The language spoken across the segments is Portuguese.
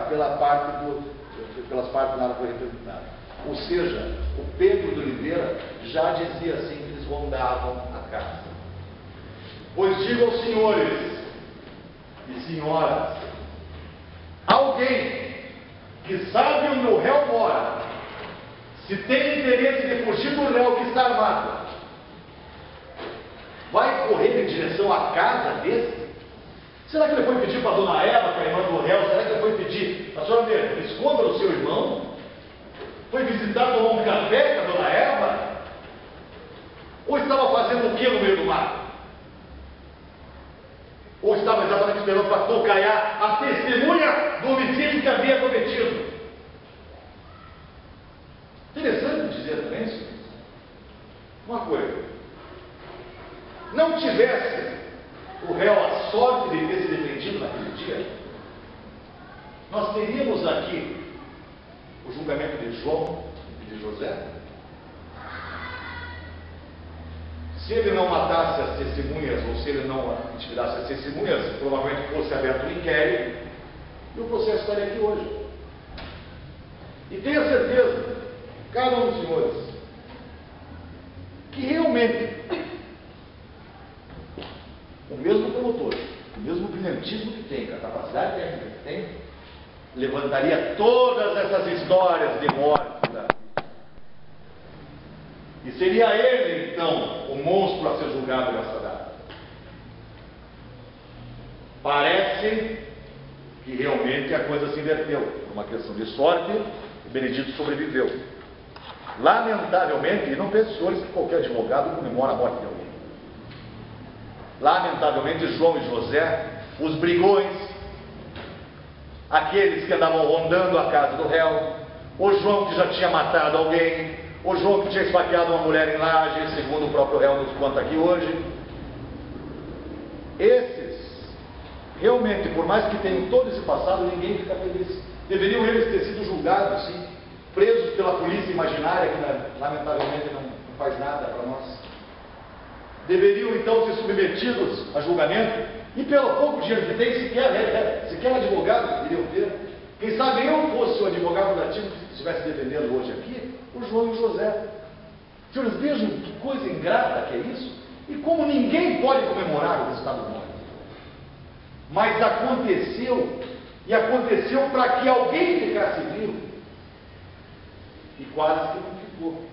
pelas partes nada foi representado. Ou seja, o Pedro de Oliveira já dizia assim que eles rondavam a casa. Pois digo aos senhores e senhoras, alguém que sabe onde o réu mora, se tem interesse de fugir do réu que está armado, vai correr em direção à casa desse? Será que ele foi pedir para a dona Eva, que é a irmã do réu, será que ele foi pedir, a senhora me esconda o seu irmão? Foi visitar, tomar um café com a dona Eva? Ou estava fazendo o que no meio do mato? Ou estava exatamente esperando para tocaiar a testemunha do homicídio que havia cometido? Interessante dizer também isso. Uma coisa: não tivesse o réu a sorte de ter se defendido naquele dia, nós teríamos aqui o julgamento de João e de José. Se ele não matasse as testemunhas, ou se ele não intimidasse as testemunhas, provavelmente fosse aberto um inquérito e o processo estaria aqui hoje. E tenha certeza, cada um dos senhores, que realmente o mesmo promotor, o mesmo brilhantismo que tem, a capacidade técnica que tem, levantaria todas essas histórias de morte. E seria ele, então, o monstro a ser julgado nessa data. Parece que realmente a coisa se inverteu. Por uma questão de sorte, o Benedito sobreviveu. Lamentavelmente, e não pense, senhores, que qualquer advogado comemora a morte de alguém. Lamentavelmente, João e José, os brigões, aqueles que andavam rondando a casa do réu, o João que já tinha matado alguém, o João que tinha esfaqueado uma mulher em Laje, segundo o próprio réu nos conta aqui hoje. Esses, realmente, por mais que tenham todo esse passado, ninguém fica feliz. Deveriam eles ter sido julgados, sim, presos pela polícia imaginária, que lamentavelmente não faz nada para nós. Deveriam então ser submetidos a julgamento, e pelo pouco dinheiro que tem, sequer advogado iriam ter. Quem sabe eu fosse o advogado nativo que estivesse defendendo hoje aqui, o João e o José. Senhores, vejam que coisa ingrata que é isso, e como ninguém pode comemorar o resultado do morte. Mas aconteceu, e aconteceu para que alguém ficasse vivo, e quase que não ficou.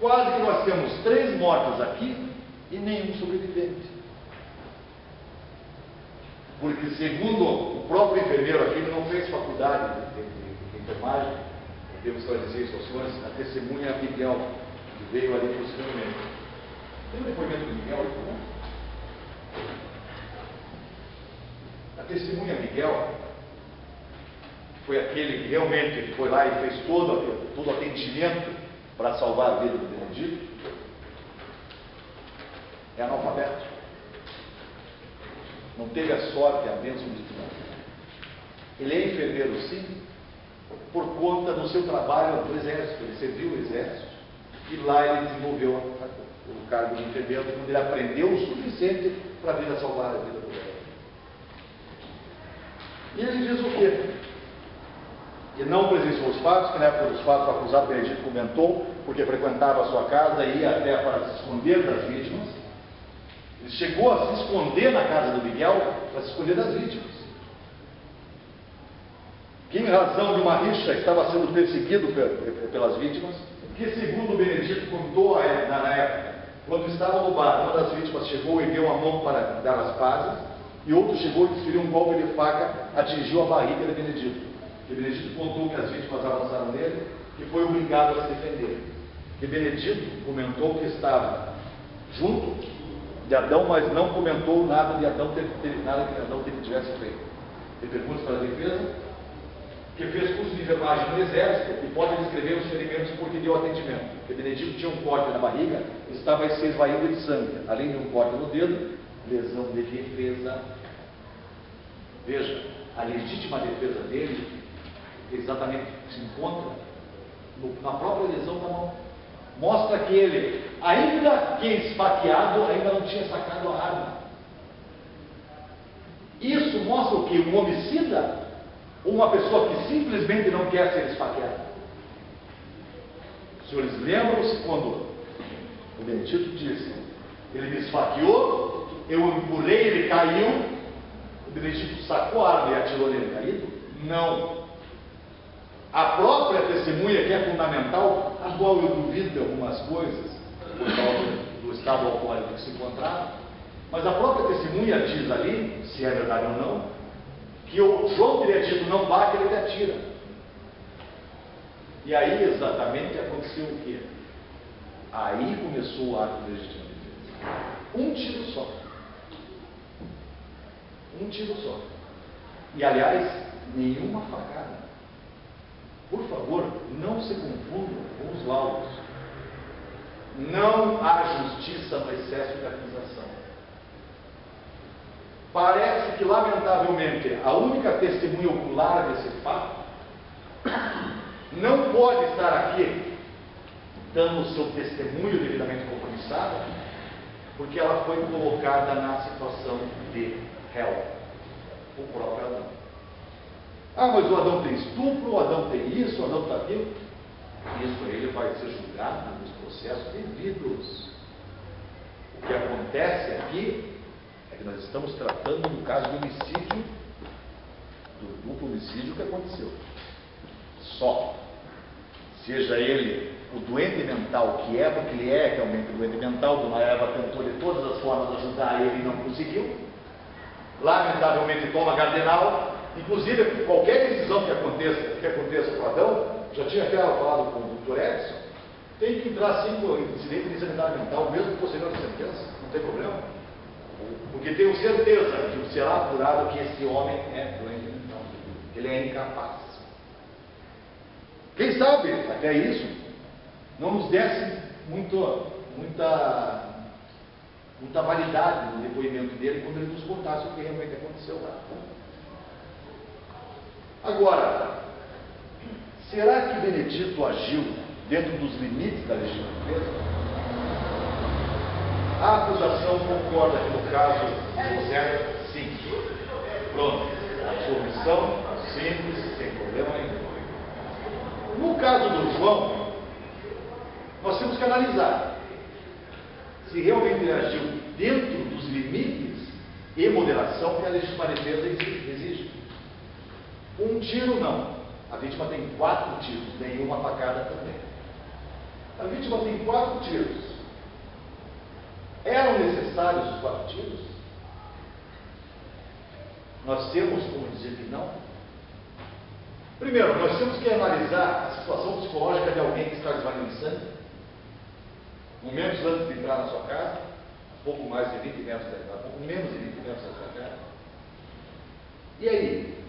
Quase que nós temos 3 mortos aqui e nenhum sobrevivente. Porque, segundo o próprio enfermeiro aqui, ele não fez faculdade de enfermagem. Devo esclarecer isso aos senhores. A testemunha Miguel, que veio ali posteriormente. Tem um depoimento do Miguel aí, não? A testemunha Miguel foi aquele que realmente foi lá e fez todo o atendimento para salvar a vida do Benedito. É analfabeto. Não teve a sorte, a bênção de Deus. Ele é enfermeiro, sim, por conta do seu trabalho no exército. Ele serviu o exército e lá ele desenvolveu o cargo de enfermeiro, quando ele aprendeu o suficiente para vir a salvar a vida do réu. E ele diz o quê? Que não presenciou os fatos, que na época dos fatos o acusado Benedito comentou, porque frequentava a sua casa e ia até para se esconder das vítimas. Ele chegou a se esconder na casa do Miguel para se esconder das vítimas. Que em razão de uma rixa estava sendo perseguido pelas vítimas, que segundo o Benedito contou na época, quando estava no bar, uma das vítimas chegou e deu a mão para dar as pazes, e outro chegou e desferiu um golpe de faca, atingiu a barriga de Benedito. E Benedito contou que as vítimas avançaram nele, que foi obrigado a se defender. E Benedito comentou que estava junto de Adão, mas não comentou nada de Adão, nada que Adão tivesse feito. Ele pergunta para a defesa, que fez curso de enfermagem no exército e pode descrever os ferimentos porque deu atendimento. Porque Benedito tinha um corte na barriga, estava se esvaindo de sangue, além de um corte no dedo, lesão de defesa. Veja, a legítima defesa dele exatamente se encontra na própria lesão da mão. Mostra que ele, ainda que esfaqueado, ainda não tinha sacado a arma. Isso mostra o que? Um homicida Ou uma pessoa que simplesmente não quer ser esfaqueada? Os senhores lembram-se quando o Benedito disse, ele me esfaqueou, eu empurrei, ele caiu, o Benedito sacou a arma e atirou nele caído? Não. A própria testemunha, que é fundamental, a qual eu duvido de algumas coisas, por causa do estado alcoólico que se encontrava, mas a própria testemunha diz ali, se é verdade ou não, que o João teria dito, não bate, ele te atira. E aí exatamente aconteceu o quê? Aí começou o ato de legítima defesa. Um tiro só. Um tiro só. E aliás, nenhuma facada. Por favor, não se confundam com os laudos. Não há justiça no excesso de acusação. Parece que, lamentavelmente, a única testemunha ocular desse fato não pode estar aqui dando o seu testemunho devidamente compromissado, porque ela foi colocada na situação de réu, o próprio Adão. Ah, mas o Adão tem estupro, o Adão tem isso, o Adão tem aquilo. Isso ele vai ser julgado nos processos devidos. O que acontece aqui é que nós estamos tratando do caso do homicídio, do duplo homicídio que aconteceu. Só. Seja ele o doente mental que Eva, que ele é realmente doente mental, como a Eva tentou de todas as formas ajudar ele e não conseguiu. Lamentavelmente toma cardenal. Inclusive, qualquer decisão que aconteça com Adão, já tinha até falado com o Dr. Edson, tem que entrar sim com o incidente de insanidade mental, mesmo posterior à sentença, não tem problema. Porque tenho certeza que será apurado que esse homem é doente mental, ele é incapaz. Quem sabe, até isso, não nos desse muita validade no depoimento dele quando ele nos contasse o que realmente aconteceu lá. Agora, será que Benedito agiu dentro dos limites da legítima defesa? A acusação concorda que no caso de José, sim. Pronto. Absolvição simples, sem problema nenhum. No caso do João, nós temos que analisar se realmente ele agiu dentro dos limites e moderação que a legítima defesa exige. Um tiro não. A vítima tem 4 tiros, nenhuma facada também. A vítima tem 4 tiros. Eram necessários os 4 tiros? Nós temos como dizer que não? Primeiro, nós temos que analisar a situação psicológica de alguém que está esvaindo sangue, momentos antes de entrar na sua casa, pouco mais de 20 metros da casa, pouco menos de 20 metros da sua casa. E aí?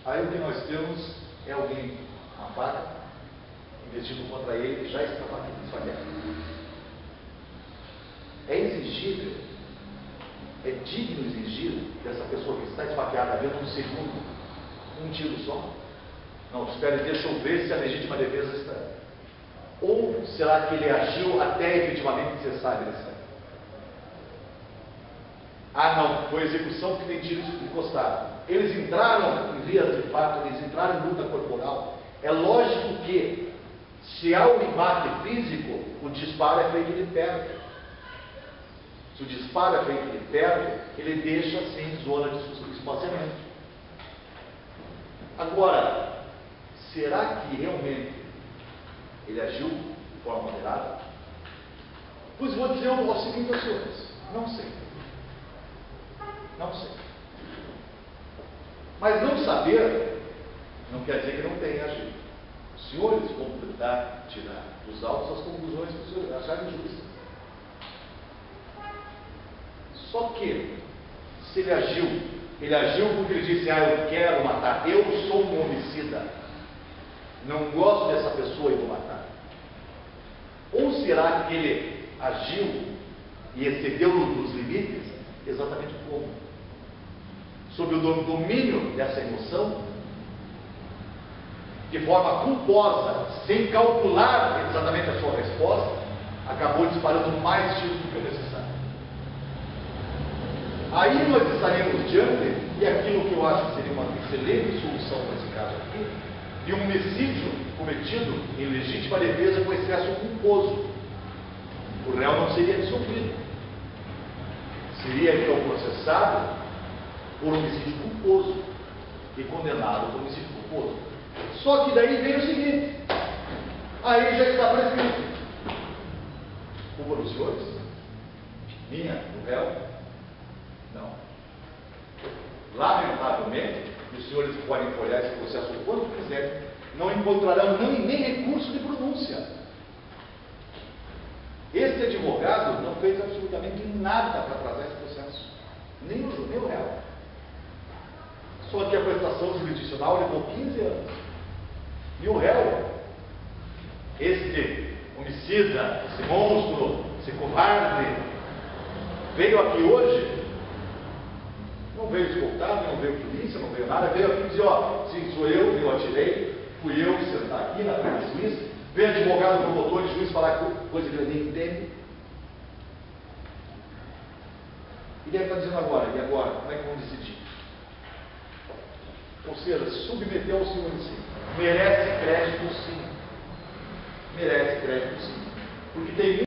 Aí o que nós temos é alguém com uma faca, investindo contra ele, que já está esfaqueado. É exigível, é digno exigir dessa pessoa que está esfaqueada dentro de um segundo, um tiro só? Não, espere, deixa eu ver se a legítima defesa está. Ou será que ele agiu até efetivamente cessar a agressão? Ah, não, foi execução porque tem tiros encostados. Eles entraram em vias de fato, eles entraram em luta corporal. É lógico que, se há um embate físico, o disparo é feito de perto. Se o disparo é feito de perto, ele deixa assim zona de espaciamento. Agora, será que realmente ele agiu de forma moderada? Pois vou dizer o seguinte aos senhores: não sei. Não sei. Mas não saber não quer dizer que não tenha agido. Os senhores vão tentar tirar dos autos as conclusões que os senhores acharem justas. Só que, se ele agiu porque ele disse, eu quero matar, eu sou um homicida, não gosto dessa pessoa e vou matar. Ou será que ele agiu e excedeu nos limites? Exatamente como? Sob o domínio dessa emoção, de forma culposa, sem calcular exatamente a sua resposta, acabou disparando mais tiros do que o necessário. Aí nós estaremos diante E aquilo que eu acho que seria uma excelente solução para esse caso aqui, de um homicídio cometido em legítima defesa com excesso culposo. O réu não seria absolvido. Seria então processado por homicídio culposo e condenado por homicídio culposo. Só que daí vem o seguinte, aí já está prescrito. Culpa dos senhores? Minha? Do réu? Não. Lamentavelmente, os senhores podem folhear esse processo o quanto quiserem, não encontrarão nem recurso de pronúncia. Este advogado não fez absolutamente nada para trazer esse processo, nem o réu. Só que a prestação jurisdicional levou 15 anos. E o réu, este homicida, esse monstro, esse covarde, veio aqui hoje, não veio escoltado, não veio polícia, não veio nada, veio aqui dizer, ó, sim, sou eu atirei, fui eu que sentar aqui na frente do juiz, veio advogado, promotor e juiz falar coisa que ele nem entende. E deve estar dizendo agora, e agora, como é que vão decidir? Ou seja, submeteu ao senhor em si. Merece crédito sim. Merece crédito sim. Porque tem